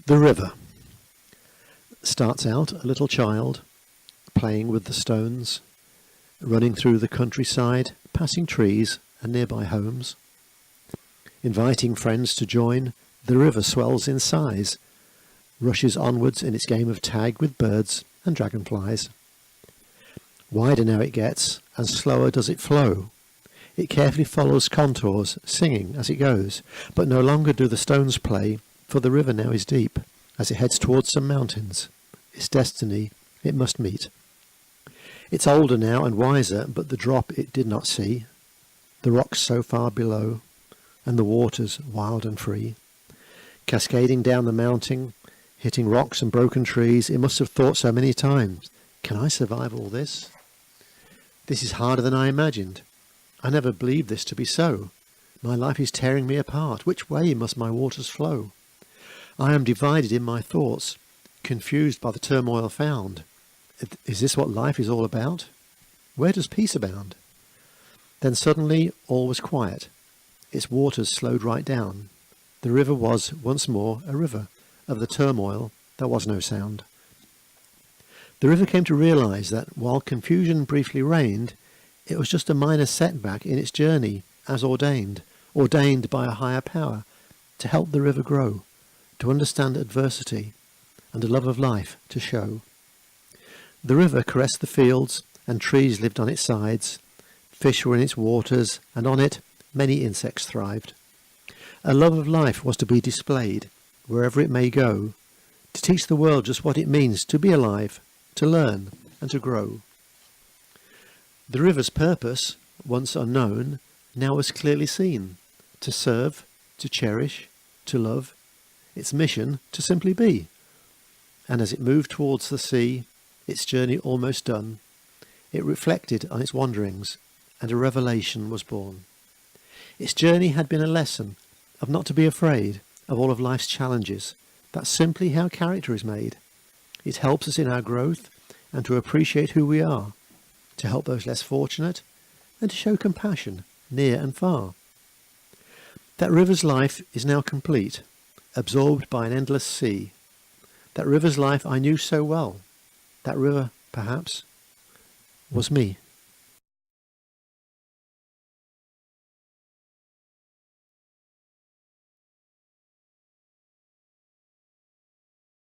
The river starts out a little child playing with the stones, running through the countryside, passing trees and nearby homes. Inviting friends to join, the river swells in size, rushes onwards in its game of tag with birds and dragonflies. Wider now it gets, and slower does it flow. It carefully follows contours, singing as it goes, but no longer do the stones play, for the river now is deep, as it heads towards some mountains. Its destiny it must meet. It's older now and wiser, but the drop it did not see, the rocks so far below, and the waters wild and free. Cascading down the mountain, hitting rocks and broken trees, it must have thought so many times, can I survive all this? This is harder than I imagined. I never believed this to be so. My life is tearing me apart. Which way must my waters flow? I am divided in my thoughts, confused by the turmoil found. Is this what life is all about? Where does peace abound? Then suddenly all was quiet. Its waters slowed right down. The river was once more a river. Of the turmoil there was no sound. The river came to realize that while confusion briefly reigned, it was just a minor setback in its journey, as ordained by a higher power, to help the river grow, to understand adversity, and a love of life to show. The river caressed the fields, and trees lived on its sides. Fish were in its waters, and on it many insects thrived. A love of life was to be displayed, wherever it may go, to teach the world just what it means to be alive, to learn, and to grow. The river's purpose, once unknown, now was clearly seen: to serve, to cherish, to love, its mission to simply be. And as it moved towards the sea, its journey almost done, it reflected on its wanderings, and a revelation was born. Its journey had been a lesson of not to be afraid of all of life's challenges. That's simply how character is made. It helps us in our growth and to appreciate who we are, to help those less fortunate, and to show compassion near and far. That river's life is now complete, absorbed by an endless sea. That river's life I knew so well. That river, perhaps, was me.